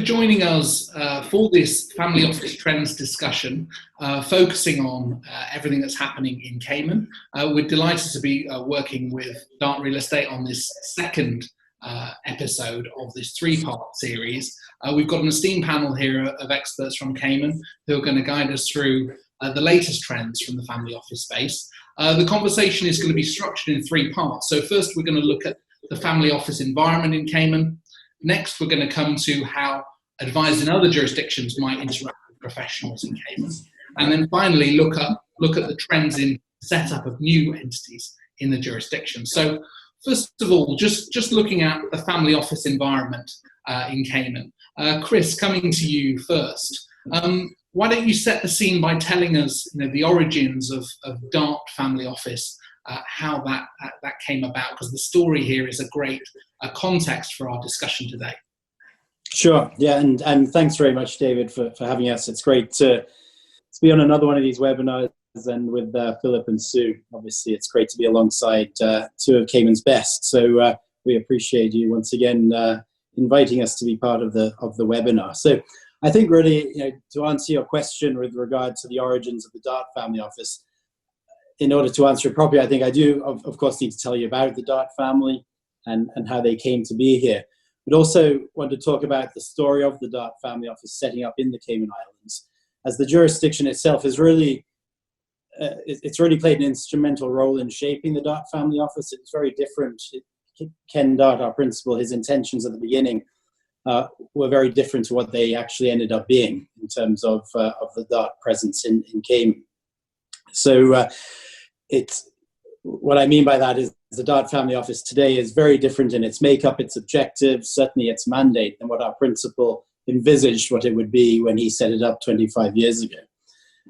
joining us for this Family Office Trends discussion, focusing on everything that's happening in Cayman. We're delighted to be working with Dart Real Estate on this second episode of this three-part series. We've got an esteemed panel here of experts from Cayman who are going to guide us through the latest trends from the family office space. The conversation is going to be structured in three parts. So first, we're going to look at the family office environment in Cayman. Next, we're going to come to how advisors in other jurisdictions might interact with professionals in Cayman. And then finally, look at the trends in setup of new entities in the jurisdiction. So first of all, just looking at the family office environment in Cayman. Chris, coming to you first. Why don't you set the scene by telling us the origins of Dart Family Office, how that came about, because the story here is a great context for our discussion today. Sure, yeah, and thanks very much, David, for having us. It's great to be on another one of these webinars, and with Philip and Sue. Obviously, it's great to be alongside two of Cayman's best. So we appreciate you once again inviting us to be part of the webinar. So I think really, to answer your question with regard to the origins of the Dart Family Office, in order to answer it properly, I think I do, of course, need to tell you about the Dart family and how they came to be here. But also want to talk about the story of the Dart Family Office setting up in the Cayman Islands, as the jurisdiction itself is really, it's really played an instrumental role in shaping the Dart Family Office. It's very different. Ken Dart, our principal, his intentions at the beginning were very different to what they actually ended up being in terms of the Dart presence in Cayman. So what I mean by that is the Dart Family Office today is very different in its makeup, its objectives, certainly its mandate, than what our principal envisaged what it would be when he set it up 25 years ago.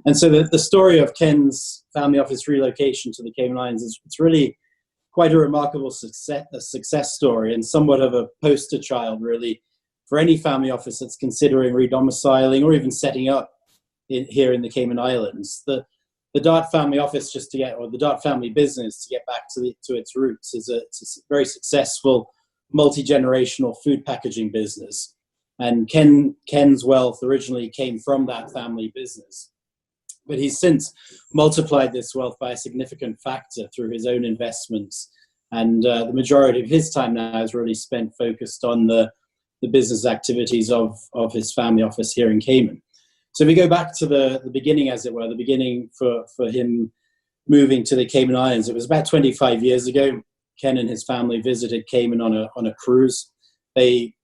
And so the story of Ken's family office relocation to the Cayman Islands it's really quite a remarkable success story, and somewhat of a poster child, really, for any family office that's considering redomiciling or even setting up here in the Cayman Islands. The Dart Family Office, the Dart Family business, to get back to its roots, it's a very successful multi-generational food packaging business. And Ken's wealth originally came from that family business. But he's since multiplied this wealth by a significant factor through his own investments. And the majority of his time now is really spent focused on the business activities of his family office here in Cayman. So if we go back to the beginning, as it were, the beginning for him moving to the Cayman Islands, it was about 25 years ago. Ken and his family visited Cayman on a cruise. They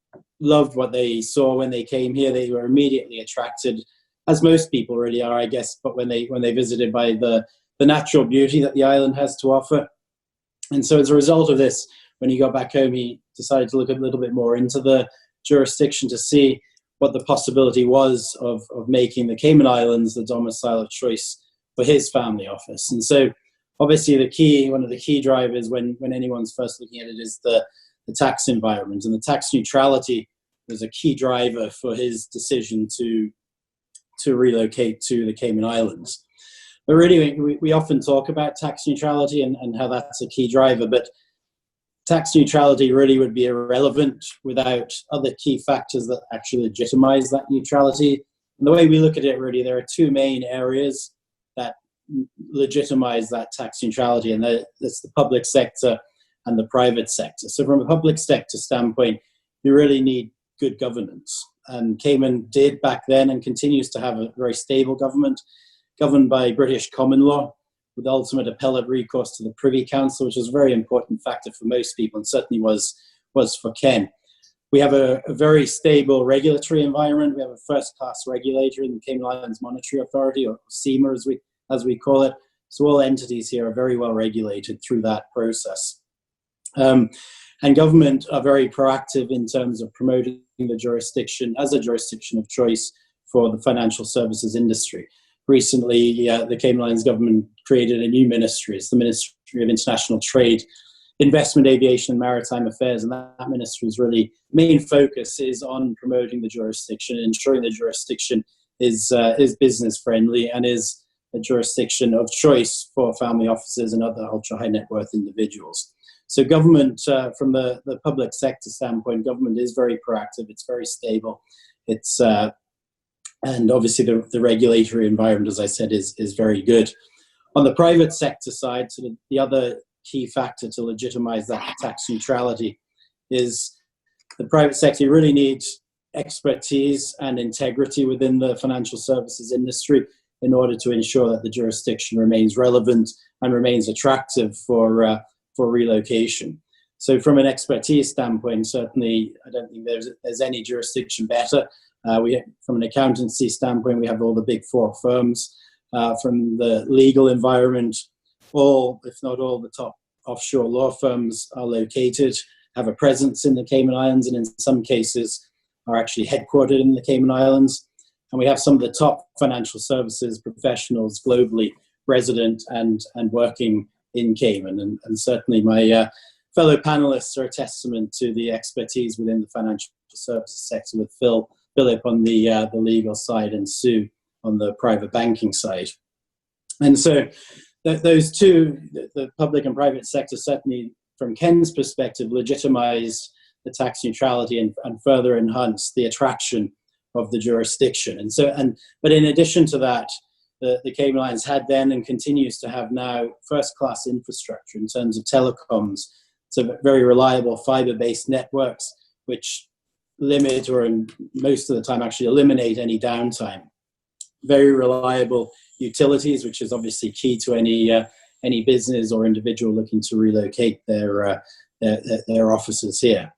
loved what they saw when they came here. They were immediately attracted, as most people really are, I guess, but when they visited, by the natural beauty that the island has to offer. And so as a result of this, when he got back home, he decided to look a little bit more into the jurisdiction to see what the possibility was of making the Cayman Islands the domicile of choice for his family office. And so obviously one of the key drivers when anyone's first looking at it is the tax environment, and the tax neutrality was a key driver for his decision to relocate to the Cayman Islands. But really, we often talk about tax neutrality and how that's a key driver, but tax neutrality really would be irrelevant without other key factors that actually legitimize that neutrality. And the way we look at it, really, there are two main areas that legitimize that tax neutrality, and that's the public sector and the private sector. So from a public sector standpoint, you really need good governance. And Cayman did back then and continues to have a very stable government, governed by British common law, with ultimate appellate recourse to the Privy Council, which is a very important factor for most people, and certainly was for Ken. We have a very stable regulatory environment. We have a first-class regulator in the Cayman Islands Monetary Authority, or CIMA as we call it. So all entities here are very well regulated through that process. And government are very proactive in terms of promoting the jurisdiction as a jurisdiction of choice for the financial services industry. Recently, the Cayman Islands government created a new ministry. It's the Ministry of International Trade, Investment, Aviation and Maritime Affairs. And that ministry's really main focus is on promoting the jurisdiction, ensuring the jurisdiction is business friendly and is a jurisdiction of choice for family offices and other ultra high net worth individuals. So government, from the public sector standpoint, government is very proactive, it's very stable, It's and obviously the regulatory environment, as I said, is very good. On the private sector side, sort of the other key factor to legitimize that tax neutrality is the private sector really needs expertise and integrity within the financial services industry in order to ensure that the jurisdiction remains relevant and remains attractive for relocation. So from an expertise standpoint, certainly I don't think there's any jurisdiction better. From an accountancy standpoint, we have all the big four firms. From the legal environment, all, if not all, the top offshore law firms are located, have a presence in the Cayman Islands, and in some cases are actually headquartered in the Cayman Islands. And we have some of the top financial services professionals globally resident and working in Cayman. And certainly my fellow panelists are a testament to the expertise within the financial services sector, with Philip on the legal side and Sue on the private banking side. And so those two, the public and private sector, certainly from Ken's perspective, legitimize the tax neutrality and further enhance the attraction of the jurisdiction. But in addition to that, the Cayman Islands had then and continues to have now first-class infrastructure in terms of telecoms. So very reliable fiber-based networks, which limit or in most of the time actually eliminate any downtime. Very reliable utilities, which is obviously key to any business or individual looking to relocate their offices here.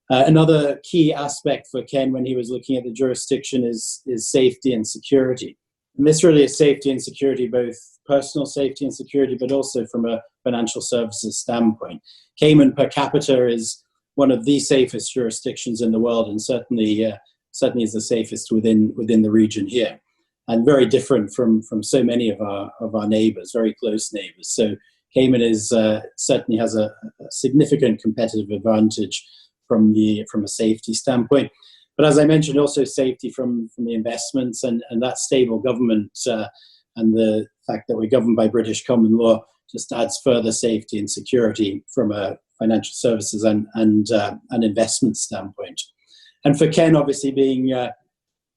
Another key aspect for Ken when he was looking at the jurisdiction is safety and security. And this really is safety and security, both personal safety and security, but also from a financial services standpoint. Cayman per capita is one of the safest jurisdictions in the world, and certainly is the safest within the region here, and very different from so many of our neighbors, very close neighbors. So Cayman is certainly has a significant competitive advantage from a safety standpoint. But as I mentioned, also safety from the investments and that stable government and the fact that we're governed by British common law just adds further safety and security from a financial services and investment standpoint. And for Ken, obviously being at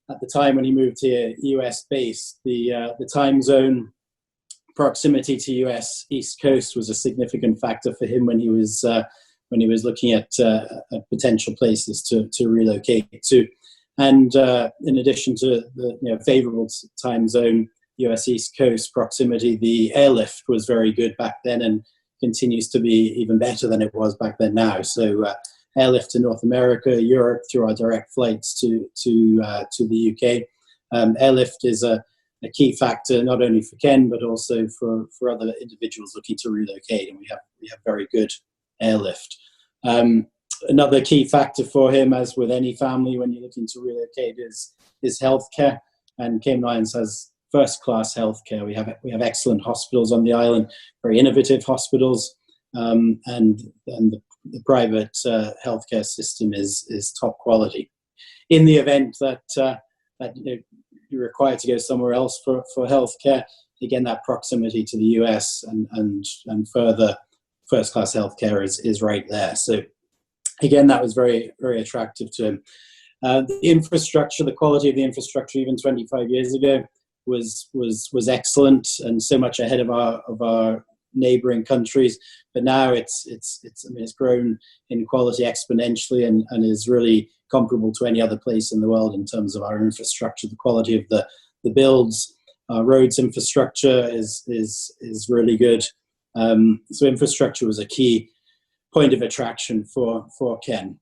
the time when he moved here, US based, the time zone proximity to US East Coast was a significant factor for him when he was looking at potential places to relocate to. And in addition to the favorable time zone, US East Coast proximity, the airlift was very good back then and continues to be even better than it was back then now. So airlift to North America, Europe through our direct flights to the UK. Airlift is a key factor not only for Ken but also for other individuals looking to relocate, and we have very good airlift. Another key factor for him, as with any family when you're looking to relocate, is healthcare, and Cayman Islands has first-class healthcare. We have excellent hospitals on the island, very innovative hospitals, and the private healthcare system is top quality. In the event that you're required to go somewhere else for healthcare, again, that proximity to the US and further first-class healthcare is right there. So again, that was very, very attractive to him. The infrastructure, the quality of the infrastructure even 25 years ago was excellent and so much ahead of our neighboring countries. But now it's grown in quality exponentially and is really comparable to any other place in the world in terms of our infrastructure. The quality of the builds, roads infrastructure is really good. So infrastructure was a key point of attraction for Ken.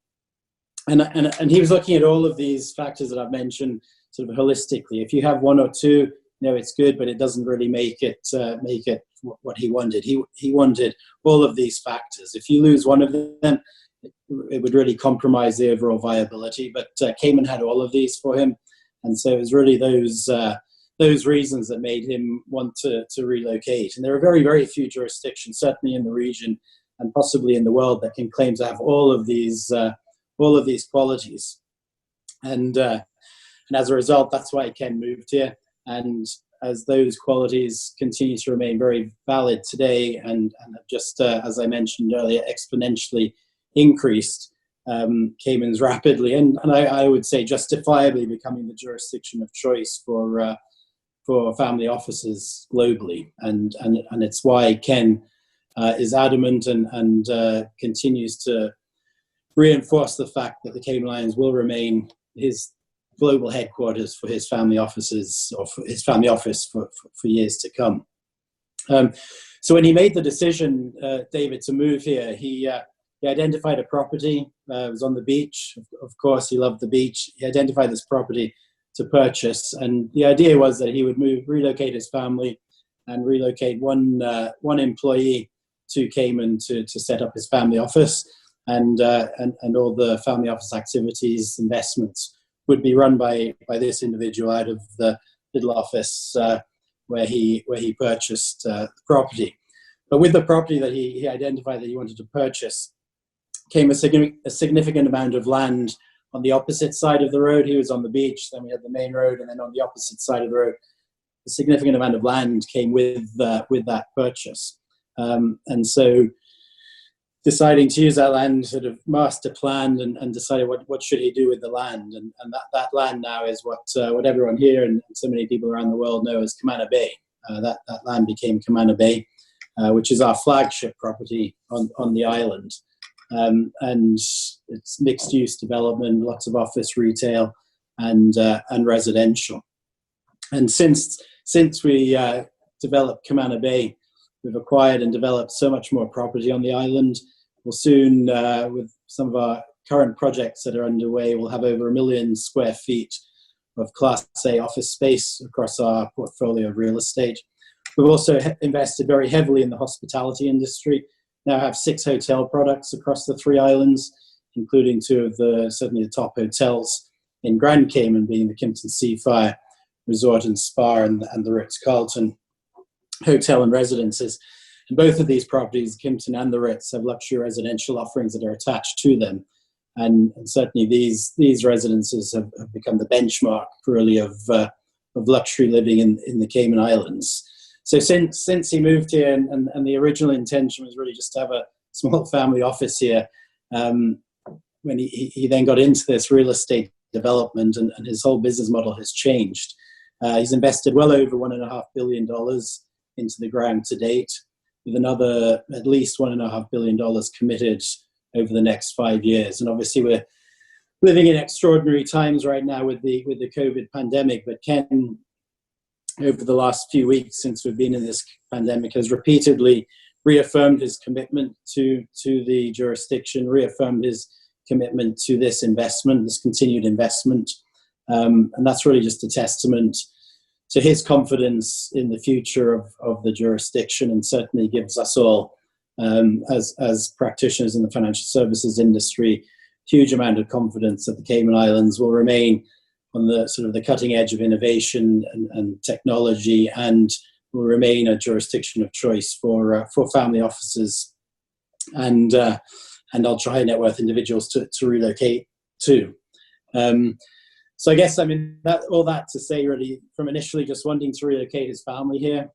And he was looking at all of these factors that I've mentioned sort of holistically. If you have one or two, it's good, but it doesn't really make it what he wanted. He wanted all of these factors. If you lose one of them, it would really compromise the overall viability. But Cayman had all of these for him, and so it was really those reasons that made him want to relocate. And there are very, very few jurisdictions, certainly in the region and possibly in the world, that can claim to have all of these qualities. And as a result, that's why Ken moved here. And as those qualities continue to remain very valid today and have just, as I mentioned earlier, exponentially increased, Cayman's rapidly, and I would say justifiably, becoming the jurisdiction of choice for family offices globally, and it's why Ken is adamant and continues to reinforce the fact that the Cayman Islands will remain his global headquarters for his family offices, or for his family office for years to come. So when he made the decision, David, to move here, he identified a property. It was on the beach. Of course, he loved the beach. He identified this property to purchase, and the idea was that he would relocate his family and relocate one employee to Cayman to set up his family office, and all the family office activities, investments would be run by this individual out of the little office where he purchased the property. But with the property that he identified that he wanted to purchase came a significant amount of land on the opposite side of the road. He was on the beach, then we had the main road, and then on the opposite side of the road, a significant amount of land came with that purchase. And so deciding to use that land, sort of master planned and decided what should he do with the land. And that land now is what everyone here and so many people around the world know as Camana Bay. That land became Camana Bay, which is our flagship property on the island. And it's mixed-use development, lots of office, retail, and residential. And since we developed Camana Bay, we've acquired and developed so much more property on the island. We'll soon, with some of our current projects that are underway, we'll have over 1 million square feet of Class A office space across our portfolio of real estate. We've also invested very heavily in the hospitality industry. Now have 6 hotel products across the 3 islands, including 2 of certainly the top hotels in Grand Cayman, being the Kimpton Seafire Resort and Spa and the Ritz-Carlton Hotel and Residences. And both of these properties, the Kimpton and the Ritz, have luxury residential offerings that are attached to them. And certainly these residences have become the benchmark really of luxury living in the Cayman Islands. So since he moved here, and the original intention was really just to have a small family office here, when he then got into this real estate development, and his whole business model has changed. He's invested well over $1.5 billion into the ground to date, with another at least $1.5 billion committed over the next 5 years. And obviously we're living in extraordinary times right now with the COVID pandemic, but Ken, over the last few weeks since we've been in this pandemic, has repeatedly reaffirmed his commitment to the jurisdiction, reaffirmed his commitment to this investment, this continued investment. And that's really just a testament to his confidence in the future of the jurisdiction, and certainly gives us all, as practitioners in the financial services industry, huge amount of confidence that the Cayman Islands will remain on the sort of the cutting edge of innovation and technology, and will remain a jurisdiction of choice for family offices and ultra high net worth individuals to relocate to. So I guess, I mean, all that to say, really, from initially just wanting to relocate his family here,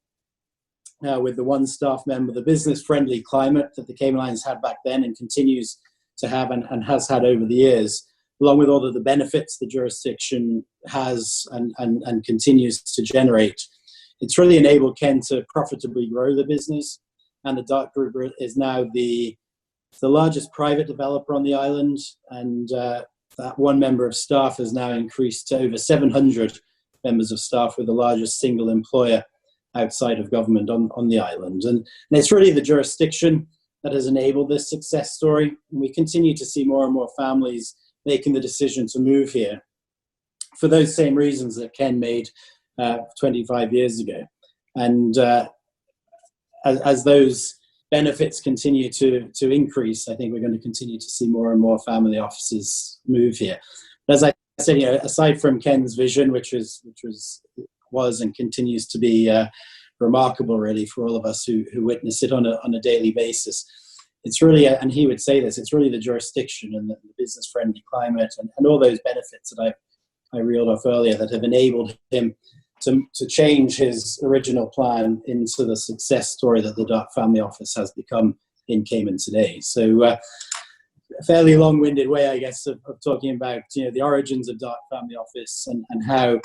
with the 1 staff member, the business-friendly climate that the Cayman Islands had back then and continues to have and has had over the years, along with all of the benefits the jurisdiction has and continues to generate. It's really enabled Ken to profitably grow the business, and the Dart Group is now the largest private developer on the island, and that 1 member of staff has now increased to over 700 members of staff, with the largest single employer outside of government on the island. And it's really the jurisdiction that has enabled this success story. And we continue to see more and more families making the decision to move here for those same reasons that Ken made 25 years ago. And as those benefits continue to increase, I think we're going to continue to see more and more family offices move here. But as I said, aside from Ken's vision, which was and continues to be remarkable, really, for all of us who witness it on a daily basis, it's really, and he would say this, it's really the jurisdiction and the business-friendly climate and all those benefits that I reeled off earlier that have enabled him to change his original plan into the success story that the Dart Family Office has become in Cayman today. So a fairly long-winded way, I guess, of talking about the origins of Dart Family Office and how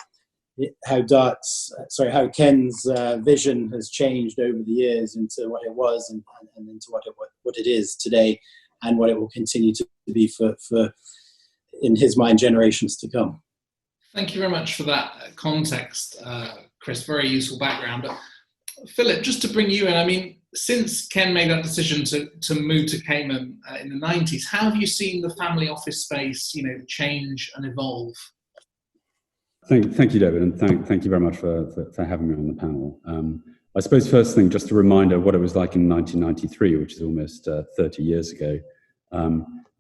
Ken's vision has changed over the years into what it was and into what it is today, and what it will continue to be for in his mind, generations to come. Thank you very much for that context, Chris. Very useful background. Philip, just to bring you in, I mean, since Ken made that decision to move to Cayman in the 90s, how have you seen the family office space, change and evolve? Thank you, David, and thank you very much for having me on the panel. I suppose first thing, just a reminder of what it was like in 1993, which is almost 30 years ago.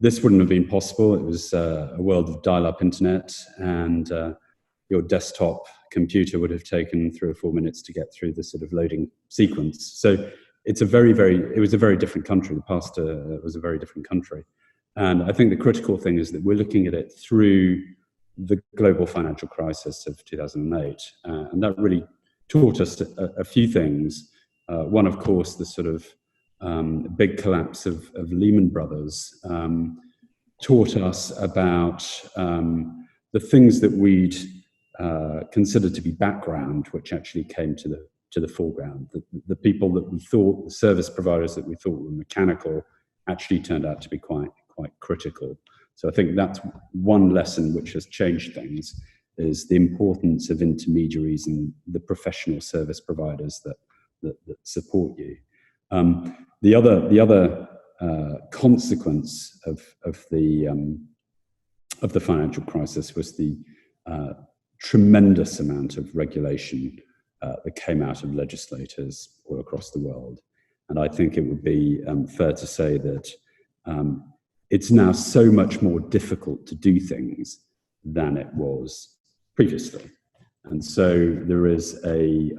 This wouldn't have been possible. It was a world of dial-up internet, and your desktop computer would have taken 3 or 4 minutes to get through the sort of loading sequence. So it was a very different country. The past was a very different country. And I think the critical thing is that we're looking at it through the global financial crisis of 2008. And that really taught us a few things. One, of course, the sort of big collapse of Lehman Brothers taught us about the things that we'd considered to be background, which actually came to the foreground. The people that we thought, the service providers that we thought were mechanical, actually turned out to be quite critical. So I think that's one lesson which has changed things, is the importance of intermediaries and the professional service providers that support you. The other consequence of the financial crisis was the tremendous amount of regulation that came out of legislators all across the world. And I think it would be fair to say that it's now so much more difficult to do things than it was previously. And so there is a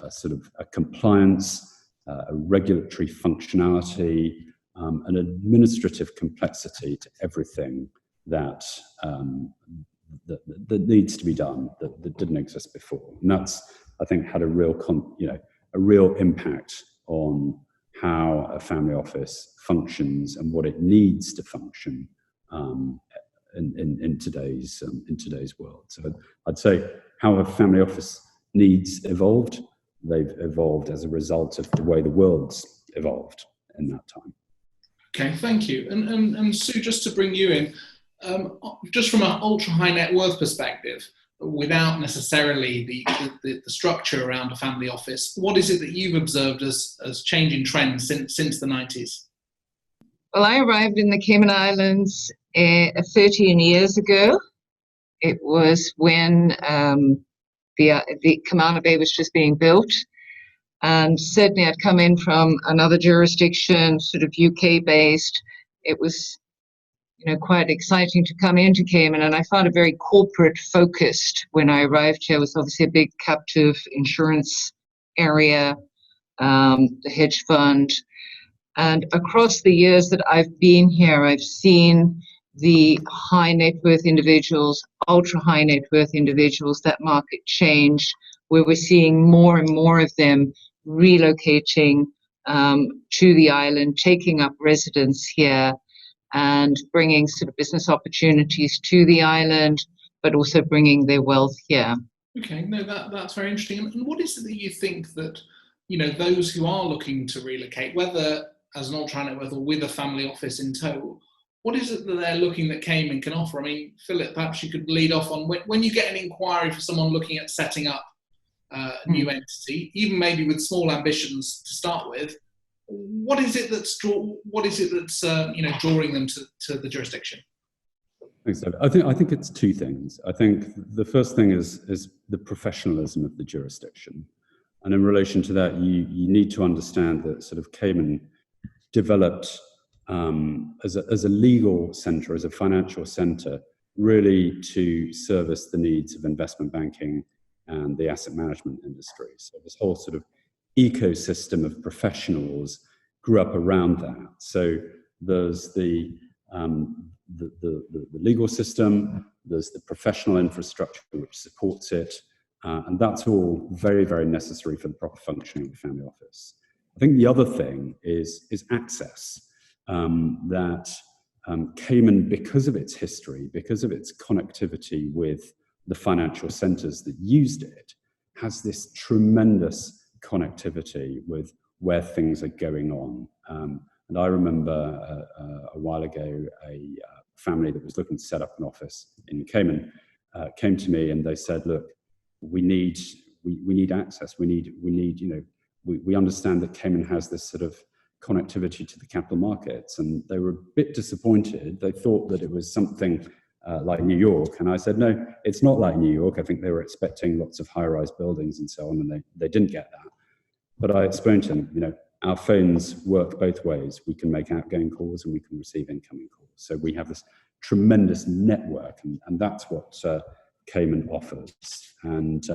sort of a compliance, a regulatory functionality, an administrative complexity to everything that needs to be done that didn't exist before. And that's, I think, had a real impact on how a family office functions and what it needs to function in today's world. So I'd say how a family office needs evolved. They've evolved as a result of the way the world's evolved in that time. Okay, thank you. And Sue, just to bring you in, just from an ultra high net worth perspective, without necessarily the structure around a family office, what is it that you've observed as changing trends since the 90s? Well, I arrived in the Cayman Islands 13 years ago. It was when the Commander Bay was just being built. And certainly I'd come in from another jurisdiction, sort of UK based. It was, quite exciting to come into Cayman, and I found it very corporate focused when I arrived here. It was obviously a big captive insurance area, the hedge fund. And across the years that I've been here, I've seen the high net worth individuals, ultra high net worth individuals, that market change, where we're seeing more and more of them relocating to the island, taking up residence here, and bringing sort of business opportunities to the island, but also bringing their wealth here. Okay, no, that's very interesting. And what is it that you think that, those who are looking to relocate, whether as an ultra net worth or with a family office in tow, what is it that they're looking that Cayman can offer? I mean, Philip, perhaps you could lead off on when you get an inquiry for someone looking at setting up a new entity, even maybe with small ambitions to start with. What is it that's drawing them to the jurisdiction? Thanks, David. I think it's two things. I think the first thing is the professionalism of the jurisdiction, and in relation to that, you need to understand that sort of Cayman developed as a legal centre, as a financial centre, really to service the needs of investment banking and the asset management industry. So this whole sort of ecosystem of professionals grew up around that. So there's the legal system, there's the professional infrastructure which supports it, and that's all very, very necessary for the proper functioning of the family office. I think the other thing is access. that Cayman, because of its history, because of its connectivity with the financial centers that used it, has this tremendous connectivity with where things are going on. And I remember a while ago, a family that was looking to set up an office in Cayman came to me and they said, look, we need access. We understand that Cayman has this sort of connectivity to the capital markets, and they were a bit disappointed. They thought that it was something like New York, and I said, no, it's not like New York. I think they were expecting lots of high-rise buildings and so on, and they didn't get that. But I explained to them, our phones work both ways. We can make outgoing calls and we can receive incoming calls. So we have this tremendous network, and that's what Cayman offers. And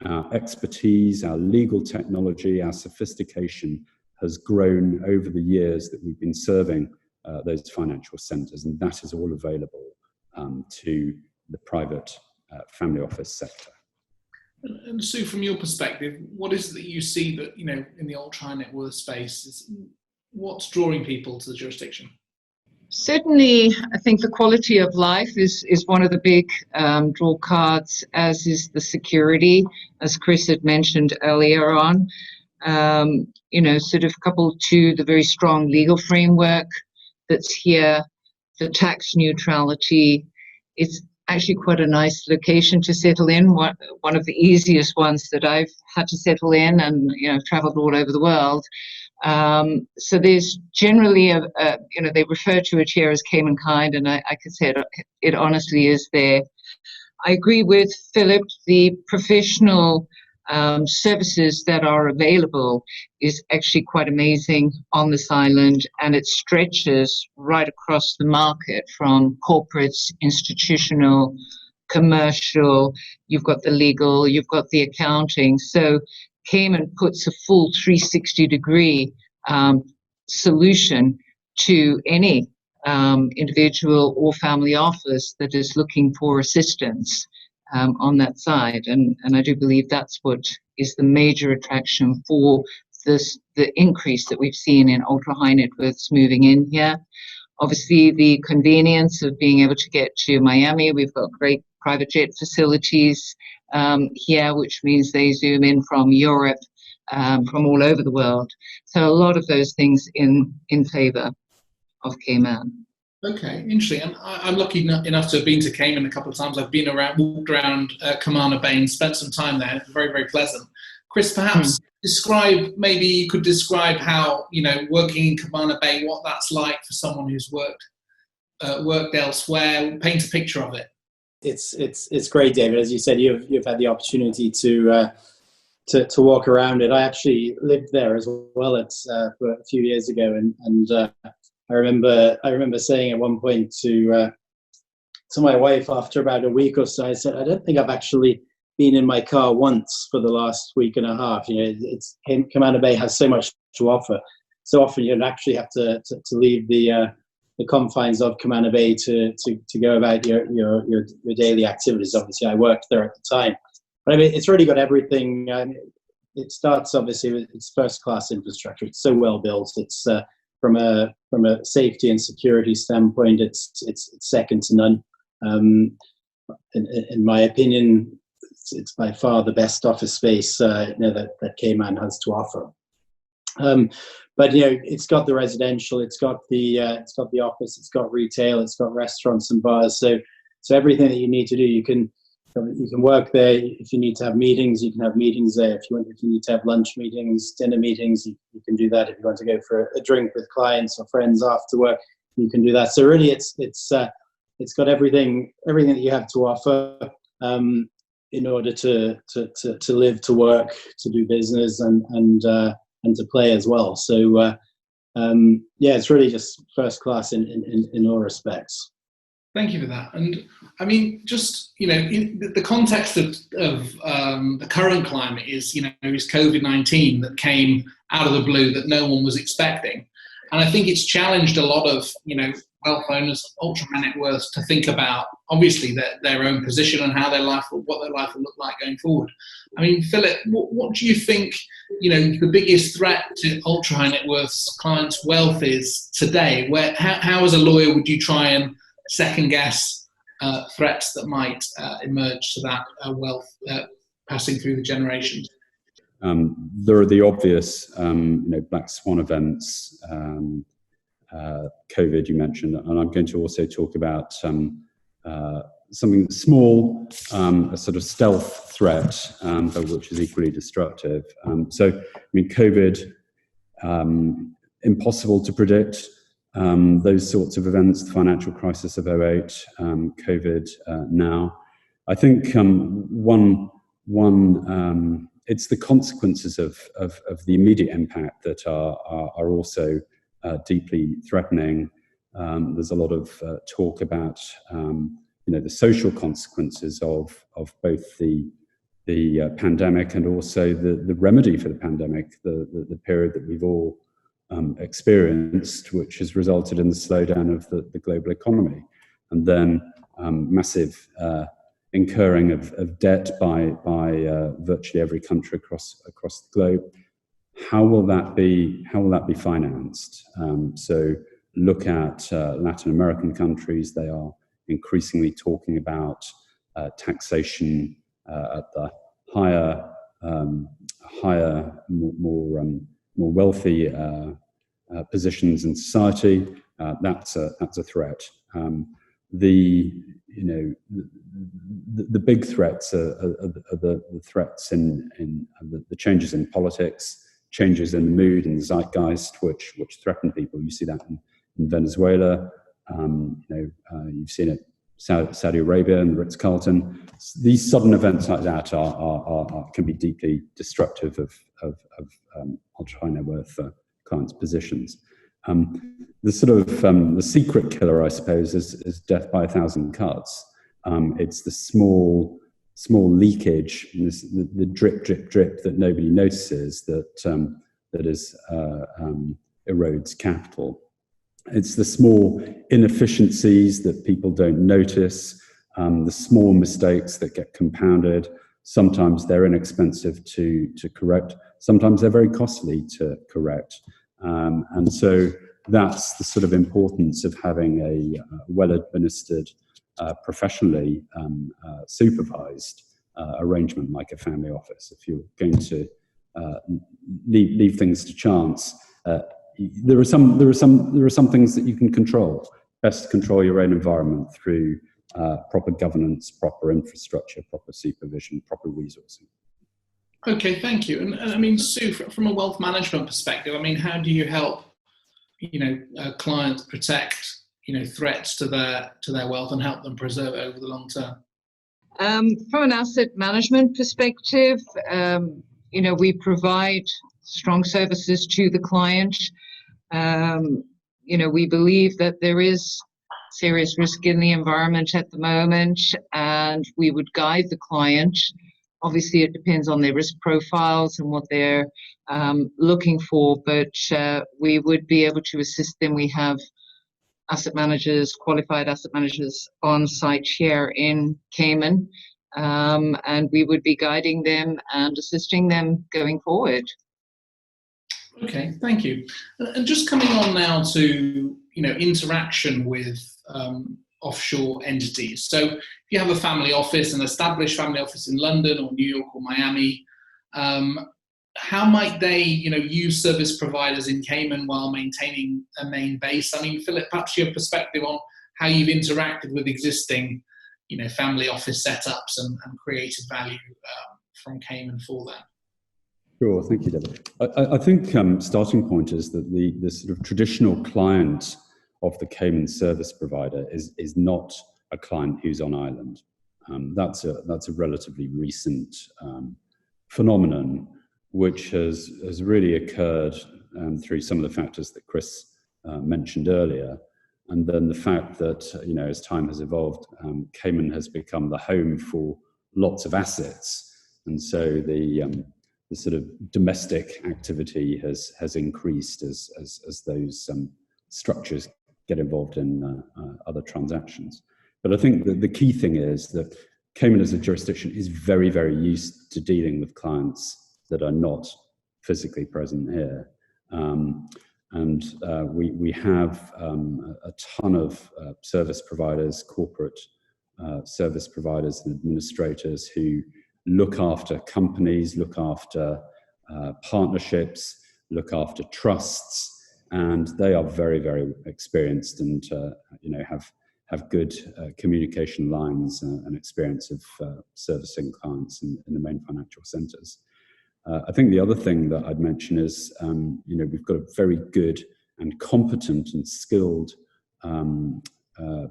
our expertise, our legal technology, our sophistication has grown over the years that we've been serving those financial centers, and that is all available to the private family office sector. And Sue, from your perspective, what is it that you see that, in the ultra high net worth space, what's drawing people to the jurisdiction? Certainly, I think the quality of life is one of the big draw cards, as is the security, as Chris had mentioned earlier on. Sort of coupled to the very strong legal framework that's here, the tax neutrality. It's actually quite a nice location to settle in. One of the easiest ones that I've had to settle in, and traveled all over the world. So there's generally they refer to it here as Cayman kind, and I could say it honestly is there. I agree with Philip. The professional services that are available is actually quite amazing on this island, and it stretches right across the market from corporates, institutional, commercial. You've got the legal, you've got the accounting. So Cayman puts a full 360-degree solution to any individual or family office that is looking for assistance on that side. And I do believe that's what is the major attraction for the increase that we've seen in ultra high net worths moving in here. Obviously, the convenience of being able to get to Miami. We've got great private jet facilities here, which means they zoom in from Europe, from all over the world. So a lot of those things in favor of Cayman. Okay, interesting. And I'm lucky enough to have been to Cayman a couple of times. I've walked around Camana Bay and spent some time there. It's very, very pleasant. Chris, perhaps maybe you could describe how, working in Camana Bay, what that's like for someone who's worked elsewhere. Paint a picture of it. It's great, David. As you said, you've had the opportunity to walk around it. I actually lived there as well. For a few years ago, and I remember saying at one point to my wife after about a week or so, I said, I don't think I've actually been in my car once for the last week and a half. Camana Bay has so much to offer. So often you actually have to leave the confines of Camana Bay to go about your daily activities. Obviously, I worked there at the time, but I mean, it's really got everything. It starts obviously with its first class infrastructure. It's so well built. It's from a safety and security standpoint, it's second to none. In my opinion, it's by far the best office space that Cayman has to offer. But it's got the residential, it's got the office, it's got retail, it's got restaurants and bars. So everything that you need to do, you can work there. If you need to have meetings, you can have meetings there. If you need to have lunch meetings, dinner meetings, you can do that. If you want to go for a drink with clients or friends after work, you can do that. So really, it's got everything that you have to offer in order to live, to work, to do business, and to play as well. So it's really just first class in all respects. Thank you for that. And I mean, just, in the context of the current climate is COVID-19 that came out of the blue that no one was expecting. And I think it's challenged a lot of, wealth owners, ultra high net worths to think about obviously their own position and how what their life will look like going forward. I mean, Philip, what do you think, the biggest threat to ultra high net worth clients' wealth is today? How as a lawyer would you try and second guess threats that might emerge to that wealth passing through the generations? There are the obvious, black swan events, COVID you mentioned, and I'm going to also talk about something small, a sort of stealth threat, but which is equally destructive. COVID, impossible to predict. Those sorts of events, the financial crisis of '08, COVID now. I think it's the consequences of the immediate impact that are also deeply threatening. There's a lot of talk about the social consequences of both the pandemic and also the remedy for the pandemic, the period that we've all experienced, which has resulted in the slowdown of the global economy, and then massive incurring of debt by virtually every country across the globe. How will that be financed? So look at Latin American countries. They are increasingly talking about taxation at the higher, more wealthy positions in society. That's a threat. The big threats are the threats in the changes in politics, changes in the mood and the zeitgeist, which threaten people. You see that in Venezuela. You've seen it Saudi Arabia and the Ritz-Carlton. These sudden events like that can be deeply destructive of ultra high net worth clients' positions. The secret killer, I suppose, is death by 1,000 cuts. It's the small leakage, the drip that nobody notices that erodes capital. It's the small inefficiencies that people don't notice, the small mistakes that get compounded. Sometimes they're inexpensive to correct. Sometimes they're very costly to correct. And so that's the sort of importance of having a well-administered, professionally supervised arrangement like a family office. If you're going to leave things to chance, there are some things that you can control. Best control your own environment through proper governance, proper infrastructure, proper supervision, proper resourcing. Okay, thank you. And I mean, Sue, from a wealth management perspective, I mean, how do you help clients protect threats to their wealth and help them preserve it over the long term? From an asset management perspective, we provide strong services to the client. We believe that there is serious risk in the environment at the moment, and we would guide the client. Obviously, it depends on their risk profiles and what they're looking for, but we would be able to assist them. We have qualified asset managers on site here in Cayman, and we would be guiding them and assisting them going forward. Okay, thank you. And just coming on now to interaction with offshore entities. So if you have a family office, an established family office in London or New York or Miami, how might they use service providers in Cayman while maintaining a main base? I mean, Philip, perhaps you have perspective on how you've interacted with existing family office setups and created value from Cayman for that. Sure, thank you, David. I think starting point is that the sort of traditional client of the Cayman service provider is not a client who's on island. That's a relatively recent phenomenon, which has really occurred through some of the factors that Chris mentioned earlier, and then the fact that as time has evolved, Cayman has become the home for lots of assets, and so the sort of domestic activity has increased as those structures get involved in other transactions. But I think that the key thing is that Cayman as a jurisdiction is very, very used to dealing with clients that are not physically present here. We have a ton of service providers, corporate service providers and administrators who look after companies, look after partnerships, look after trusts, and they are very, very experienced and have good communication lines and experience of servicing clients in the main financial centres. I think the other thing that I'd mention is, we've got a very good and competent and skilled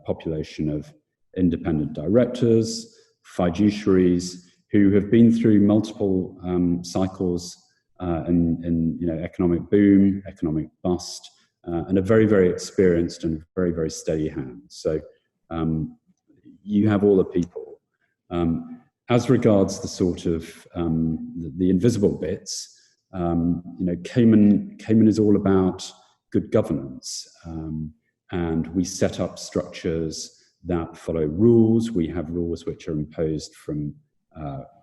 population of independent directors, fiduciaries who have been through multiple cycles in economic boom, economic bust, and are very, very experienced and very, very steady hands. So you have all the people. As regards the sort of the invisible bits, Cayman is all about good governance, and we set up structures that follow rules. We have rules which are imposed from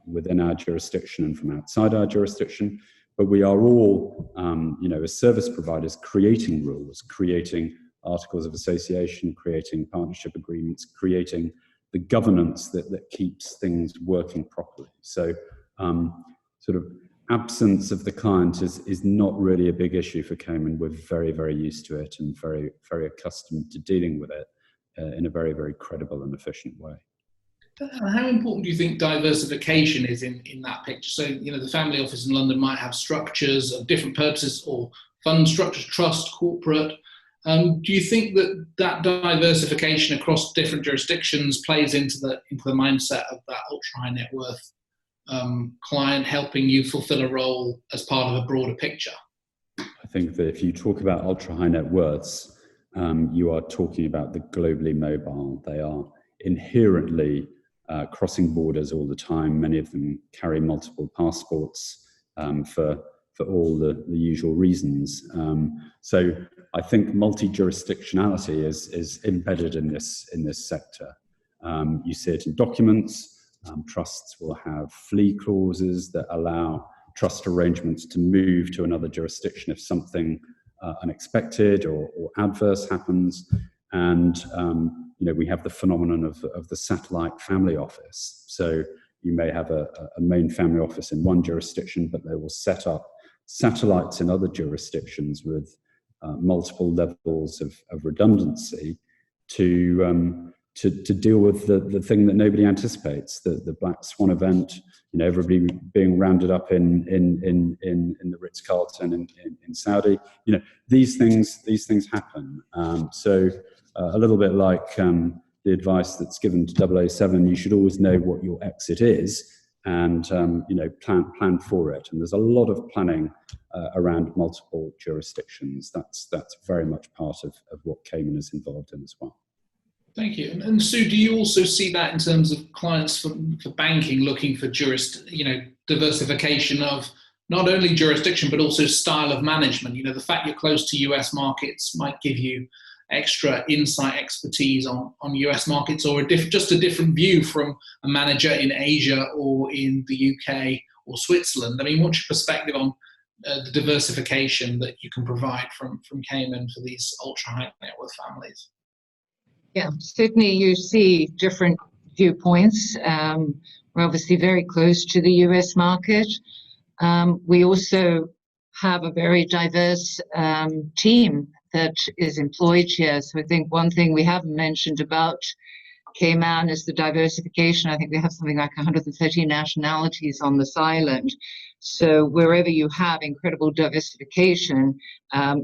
within our jurisdiction and from outside our jurisdiction. But we are all, as service providers, creating rules, creating articles of association, creating partnership agreements, creating the governance that keeps things working properly. So sort of absence of the client is not really a big issue for Cayman. We're very, very used to it and very, very accustomed to dealing with it in a very, very credible and efficient way. How important do you think diversification is in that picture? So, the family office in London might have structures of different purposes, or fund structures, trust, corporate. Do you think that diversification across different jurisdictions plays into the mindset of that ultra high net worth client, helping you fulfill a role as part of a broader picture? I think that if you talk about ultra high net worths, you are talking about the globally mobile. They are inherently crossing borders all the time. Many of them carry multiple passports for all the usual reasons. So I think multi-jurisdictionality is embedded in this sector. You see it in documents. Trusts will have flee clauses that allow trust arrangements to move to another jurisdiction if something unexpected or adverse happens. And we have the phenomenon of the satellite family office. So you may have a main family office in one jurisdiction, but they will set up satellites in other jurisdictions with multiple levels of redundancy to deal with the thing that nobody anticipates, the black swan event. Everybody being rounded up in the Ritz-Carlton in Saudi. These things happen. So a little bit like the advice that's given to 007, you should always know what your exit is and plan for it. And there's a lot of planning around multiple jurisdictions. That's very much part of what Cayman is involved in as well. Thank you. And Sue, do you also see that in terms of clients for banking looking for diversification of not only jurisdiction but also style of management? The fact you're close to US markets might give you extra insight, expertise on US markets, or just a different view from a manager in Asia or in the UK or Switzerland. I mean, what's your perspective on the diversification that you can provide from Cayman for these ultra high net worth families? Yeah, certainly you see different viewpoints. We're obviously very close to the US market. We also have a very diverse team that is employed here. So I think one thing we haven't mentioned about Cayman is the diversification. I think we have something like 130 nationalities on this island. So wherever you have incredible diversification,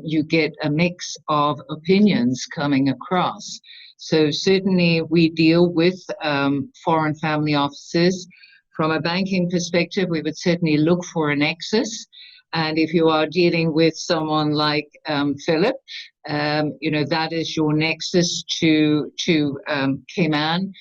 you get a mix of opinions coming across. So certainly we deal with foreign family offices. From a banking perspective, we would certainly look for a nexus. And if you are dealing with someone like Philip, that is your nexus to Cayman.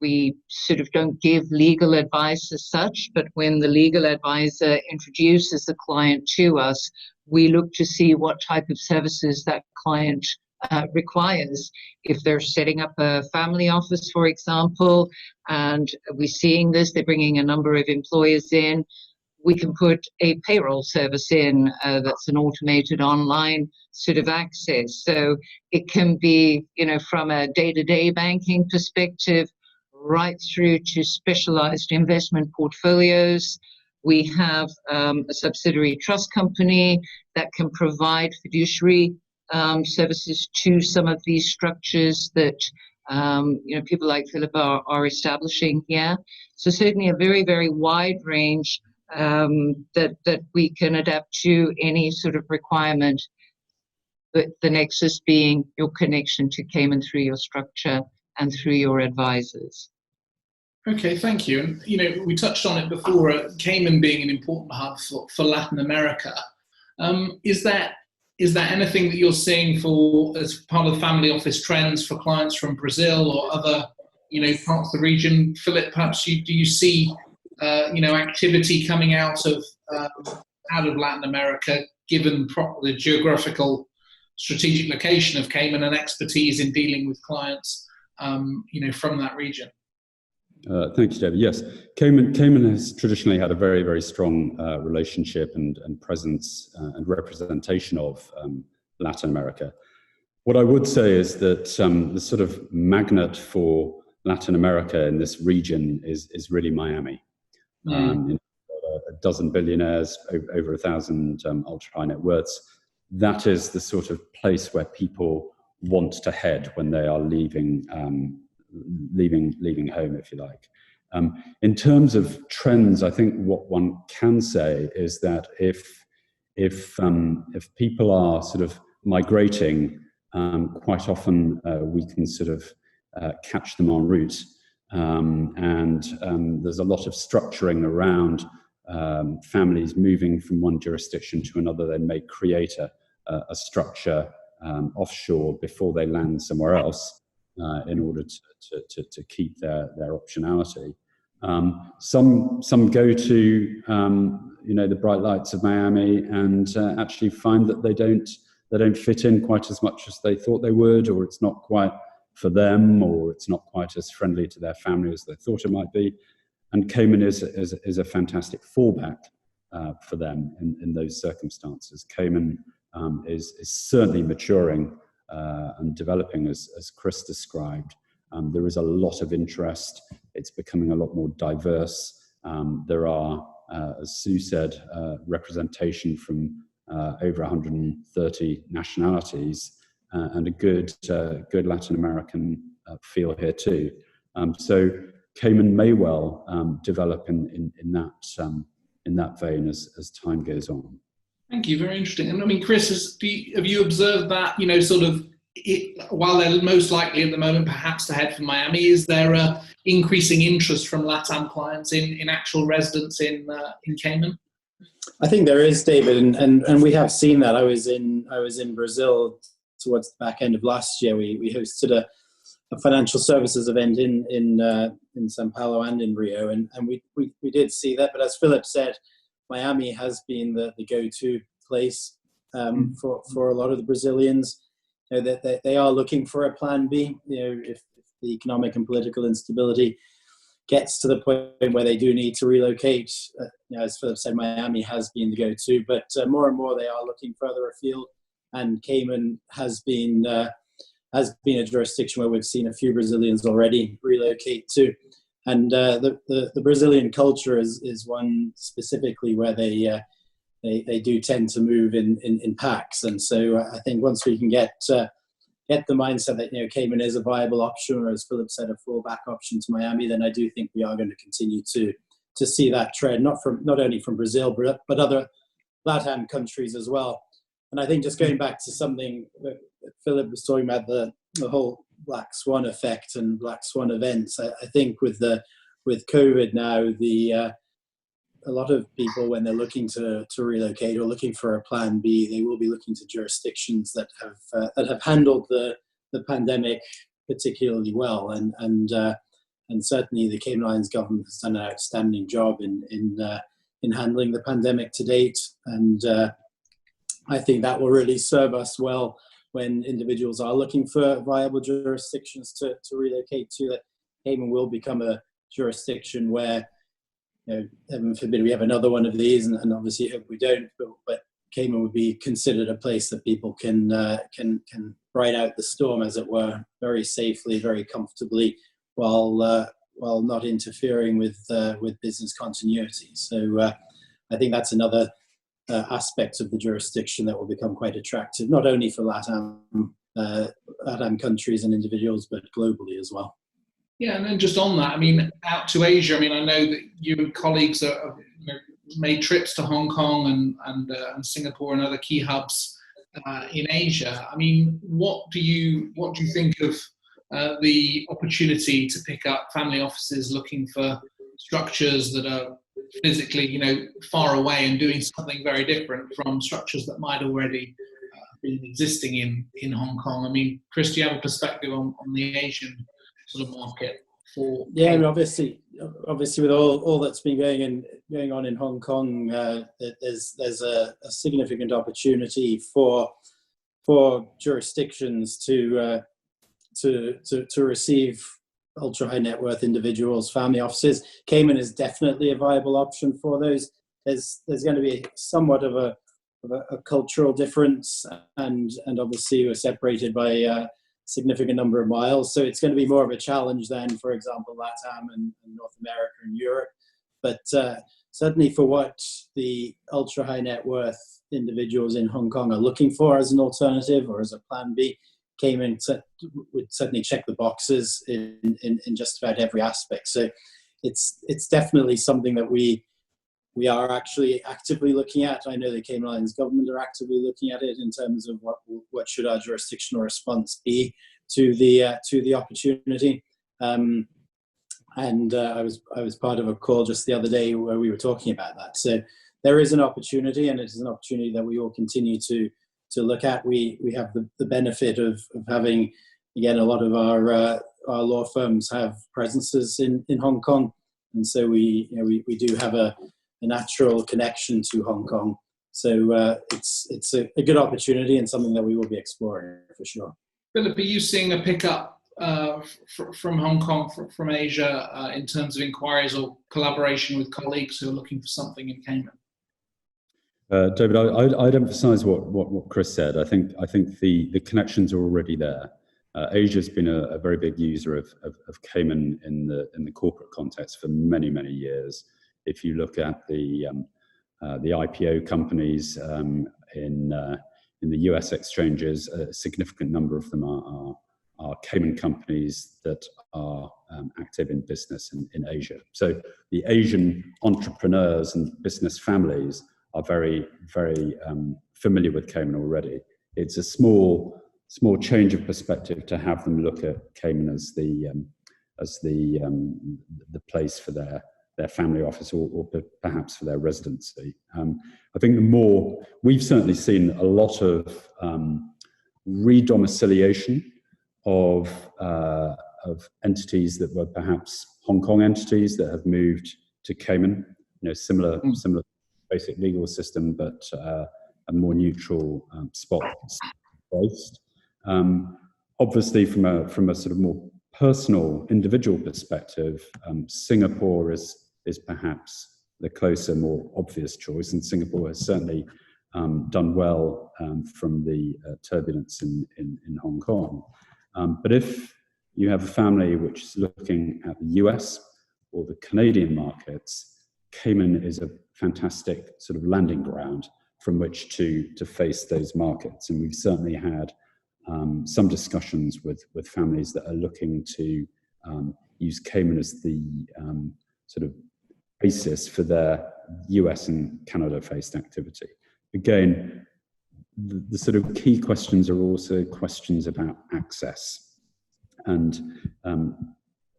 We sort of don't give legal advice as such, but when the legal advisor introduces the client to us, we look to see what type of services that client requires. If they're setting up a family office, for example, and we're seeing this, they're bringing a number of employers in, we can put a payroll service in that's an automated online sort of access. So it can be, from a day-to-day banking perspective, right through to specialized investment portfolios. We have a subsidiary trust company that can provide fiduciary services to some of these structures that people like Philip are establishing here. So certainly a very, very wide range that we can adapt to any sort of requirement. But the nexus being your connection to Cayman through your structure and through your advisors. Okay, thank you. And, we touched on it before, Cayman being an important hub for Latin America. Is that anything that you're seeing as part of the family office trends for clients from Brazil or other, parts of the region? Philip, perhaps do you see, activity coming out of Latin America, given the geographical strategic location of Cayman and expertise in dealing with clients, from that region? Thank you, David. Yes, Cayman has traditionally had a very, very strong relationship and presence and representation of Latin America. What I would say is that the sort of magnet for Latin America in this region is really Miami. A dozen billionaires, over 1,000 ultra high net worths. That is the sort of place where people want to head when they are leaving home, if you like. In terms of trends, I think what one can say is that if people are sort of migrating, quite often we can sort of catch them en route. And there's a lot of structuring around families moving from one jurisdiction to another. They may create a structure offshore before they land somewhere else in order to keep their optionality. Some go to the bright lights of Miami and actually find that they don't fit in quite as much as they thought they would, or it's not quite for them, or it's not quite as friendly to their family as they thought it might be. And Cayman is a fantastic fallback for them in those circumstances. Cayman is certainly maturing and developing, as Chris described. There is a lot of interest. It's becoming a lot more diverse. There are, as Sue said, representation from over 130 nationalities and a good Latin American feel here too. So Cayman may well develop in that vein as time goes on. Thank you. Very interesting. And I mean, Chris, have you observed that, while they're most likely at the moment perhaps to head for Miami, is there a increasing interest from LATAM clients in actual residence in Cayman? I think there is, David, and we have seen that. I was in Brazil towards the back end of last year. We hosted a financial services event in Sao Paulo and in Rio, and we did see that. But as Philip said, Miami has been the go-to place for a lot of the Brazilians. That they are looking for a plan B. If the economic and political instability gets to the point where they do need to relocate, as Philip said, Miami has been the go-to. But more and more they are looking further afield, and Cayman has been a jurisdiction where we've seen a few Brazilians already relocate to. And the Brazilian culture is one specifically where they do tend to move in packs. And so I think once we can get the mindset that Cayman is a viable option, or as Philip said, a fallback option to Miami, then I do think we are going to continue to see that trend, not only from Brazil but other LATAM countries as well. And I think just going back to something that Philip was talking about, the whole Black Swan effect and Black Swan events. I think with COVID now, a lot of people, when they're looking to relocate or looking for a plan B, they will be looking to jurisdictions that have handled the pandemic particularly well, and certainly the Cayman Islands government has done an outstanding job in handling the pandemic to date, and I think that will really serve us well when individuals are looking for viable jurisdictions to relocate to, that Cayman will become a jurisdiction where, heaven forbid we have another one of these, and obviously hope we don't, but Cayman would be considered a place that people can ride out the storm, as it were, very safely, very comfortably, while not interfering with business continuity. So I think that's another aspect of the jurisdiction that will become quite attractive, not only for LATAM countries and individuals, but globally as well. Yeah, and then just on that, I mean, out to Asia. I mean, I know that you and colleagues have made trips to Hong Kong and Singapore and other key hubs in Asia. I mean, what do you think of the opportunity to pick up family offices looking for structures that are physically, far away and doing something very different from structures that might already been existing in Hong Kong? I mean, Chris, do you have a perspective on the Asian sort of market for? Yeah, I mean, obviously, with all that's been going on in Hong Kong, there's a significant opportunity for jurisdictions to receive ultra high net worth individuals, family offices. Cayman is definitely a viable option for those. There's going to be somewhat of a cultural difference, and obviously we're separated by a significant number of miles, so it's going to be more of a challenge than, for example, LATAM and North America and Europe. But certainly for what the ultra high net worth individuals in Hong Kong are looking for as an alternative or as a plan B, Cayman would certainly check the boxes in just about every aspect. So it's definitely something that we are actually actively looking at. I know the Cayman Islands government are actively looking at it in terms of what should our jurisdictional response be to the opportunity. And I was part of a call just the other day where we were talking about that. So there is an opportunity, and it is an opportunity that we will continue to look at. We have the benefit of having, again, a lot of our law firms have presences in Hong Kong, and so we do have a natural connection to Hong Kong. So it's a good opportunity and something that we will be exploring for sure. Philip, are you seeing a pickup from Hong Kong, from Asia, in terms of inquiries or collaboration with colleagues who are looking for something in Cayman? David, I'd emphasise what Chris said. I think the connections are already there. Asia's been a very big user of Cayman in the corporate context for many years. If you look at the IPO companies in the US exchanges, a significant number of them are Cayman companies that are active in business in Asia. So the Asian entrepreneurs and business families are very familiar with Cayman already. It's a small change of perspective to have them look at Cayman as the place for their family office or perhaps for their residency. I think we've certainly seen a lot of redomiciliation of entities that were perhaps Hong Kong entities that have moved to Cayman. Similar basic legal system, but a more neutral spot based. Obviously, from a sort of more personal, individual perspective, Singapore is perhaps the closer, more obvious choice, and Singapore has certainly done well from the turbulence in Hong Kong. But if you have a family which is looking at the US or the Canadian markets, Cayman is a fantastic sort of landing ground from which to face those markets. And we've certainly had some discussions with families that are looking to use Cayman as the sort of basis for their US and Canada-based activity. Again, the sort of key questions are also questions about access. And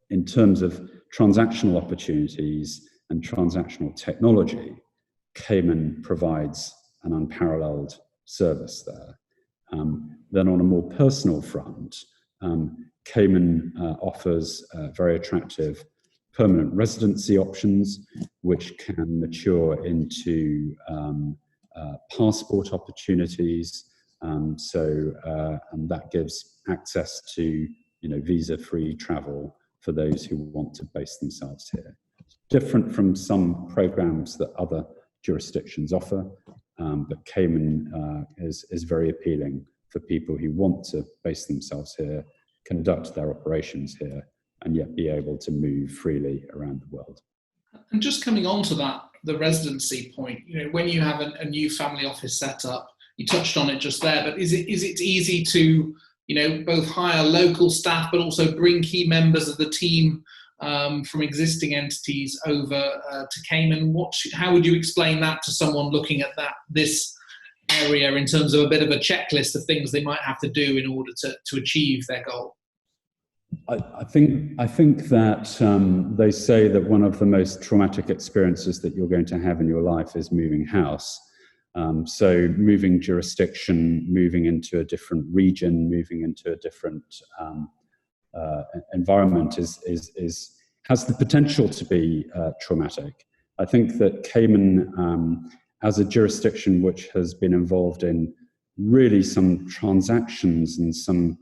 in terms of transactional opportunities and transactional technology, Cayman provides an unparalleled service there. Then on a more personal front, Cayman offers very attractive permanent residency options, which can mature into passport opportunities, And that gives access to visa-free travel for those who want to base themselves here. Different from some programs that other jurisdictions offer, but Cayman is very appealing for people who want to base themselves here, conduct their operations here, and yet be able to move freely around the world. And just coming on to that, the residency point, when you have a new family office set up, you touched on it just there, but is it easy to, both hire local staff, but also bring key members of the team from existing entities over to Cayman? How would you explain that to someone looking at this area in terms of a bit of a checklist of things they might have to do in order to achieve their goal? I think that they say that one of the most traumatic experiences that you're going to have in your life is moving house. So moving jurisdiction, moving into a different region, moving into a different environment has the potential to be traumatic. I think that Cayman, as a jurisdiction which has been involved in really some transactions and some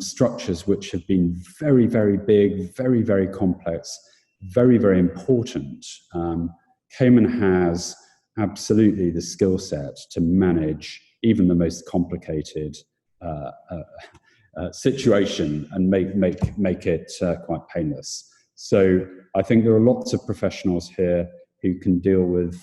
structures which have been very, very big, very, very complex, very, very important. Cayman has absolutely the skill set to manage even the most complicated situation and make it quite painless. So I think there are lots of professionals here who can deal with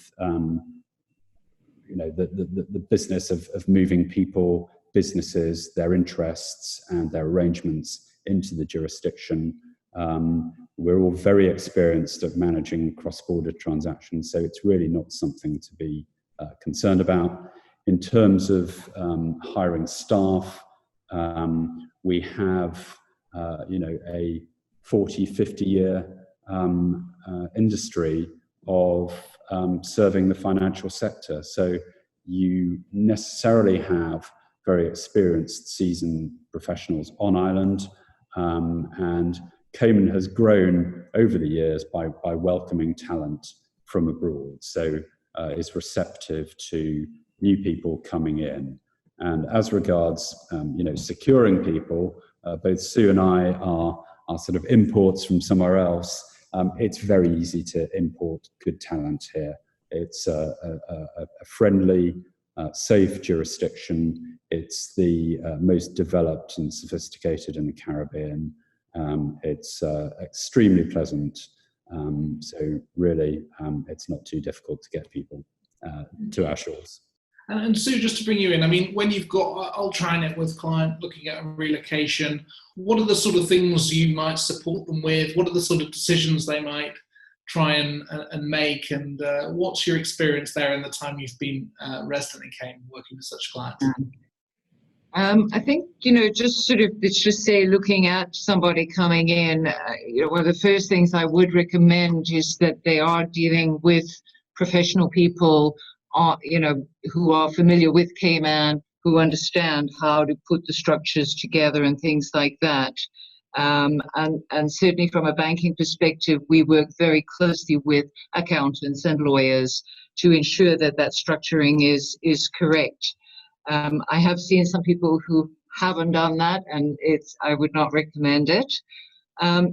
the business of moving people, businesses, their interests and their arrangements into the jurisdiction. We're all very experienced at managing cross-border transactions, so it's really not something to be concerned about. In terms of hiring staff, we have a 40, 50-year industry of serving the financial sector. So you necessarily have very experienced, seasoned professionals on island, and Cayman has grown over the years by welcoming talent from abroad. So it's receptive to new people coming in. And as regards, securing people, both Sue and I are sort of imports from somewhere else. It's very easy to import good talent here. It's a friendly, safe jurisdiction. It's the most developed and sophisticated in the Caribbean. It's extremely pleasant. So really, it's not too difficult to get people to our shores. And Sue, just to bring you in, I mean, when you've got an ultra-high net worth client looking at a relocation, what are the sort of things you might support them with? What are the sort of decisions they might try and make? And what's your experience there in the time you've been resident in Cayman working with such clients? I think, let's just say looking at somebody coming in, one of the first things I would recommend is that they are dealing with professional people, who are familiar with Cayman, who understand how to put the structures together and things like that. And certainly from a banking perspective, we work very closely with accountants and lawyers to ensure that structuring is correct. I have seen some people who haven't done that, and I would not recommend it.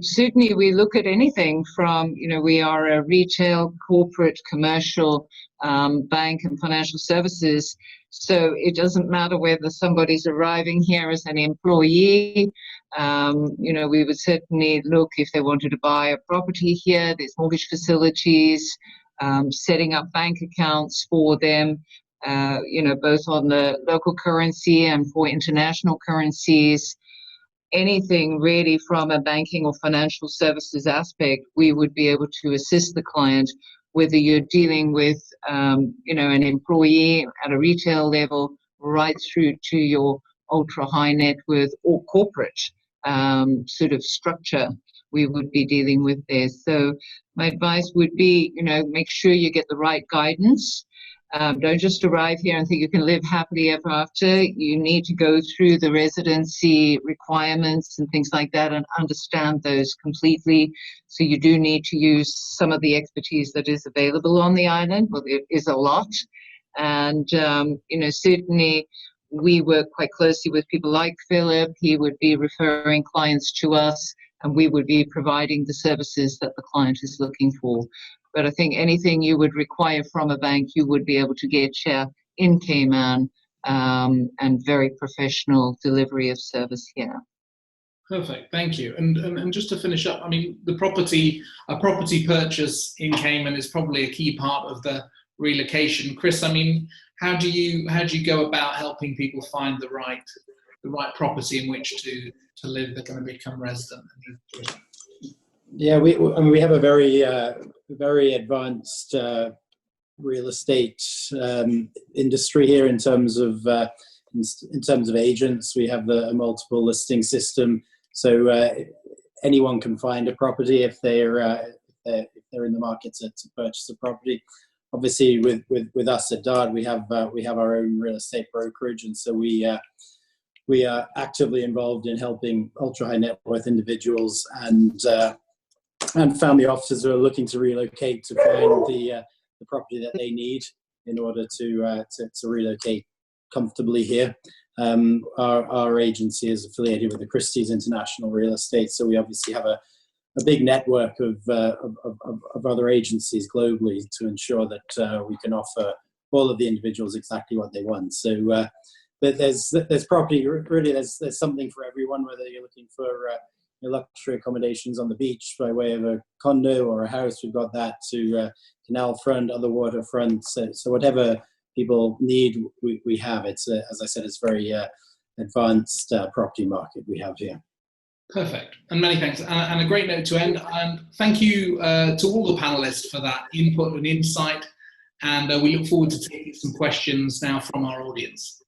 Certainly we look at anything from, we are a retail, corporate, commercial bank and financial services. So it doesn't matter whether somebody's arriving here as an employee. We would certainly look if they wanted to buy a property here. There's mortgage facilities, setting up bank accounts for them, both on the local currency and for international currencies. Anything really from a banking or financial services aspect, we would be able to assist the client, whether you're dealing with, an employee at a retail level, right through to your ultra high net worth or corporate sort of structure we would be dealing with there. So my advice would be, make sure you get the right guidance. Don't just arrive here and think you can live happily ever after. You need to go through the residency requirements and things like that and understand those completely. So you do need to use some of the expertise that is available on the island. Well, there is a lot. And, certainly we work quite closely with people like Philip. He would be referring clients to us, and we would be providing the services that the client is looking for. But I think anything you would require from a bank, you would be able to get here in Cayman, and very professional delivery of service here. Perfect, thank you. And just to finish up, I mean, a property purchase in Cayman is probably a key part of the relocation. Chris, I mean, how do you go about helping people find the right property in which to live? They're going to become resident. Yeah, we have a very advanced real estate industry here in terms of agents. We have a multiple listing system, so anyone can find a property if they're in the market to purchase a property. Obviously, with us at DART, we have our own real estate brokerage, and so we are actively involved in helping ultra high net worth individuals and family offices who are looking to relocate to find the property that they need in order to relocate comfortably here. Our agency is affiliated with the Christie's International Real Estate, so we obviously have a big network of other agencies globally to ensure that we can offer all of the individuals exactly what they want. So but there's property, really there's something for everyone, whether you're looking for luxury accommodations on the beach by way of a condo or a house. We've got that, to canal front, other waterfront. So whatever people need, we have. It's as I said, it's very advanced property market we have here. Perfect, and many thanks, and a great note to end. And thank you to all the panelists for that input and insight. And we look forward to taking some questions now from our audience.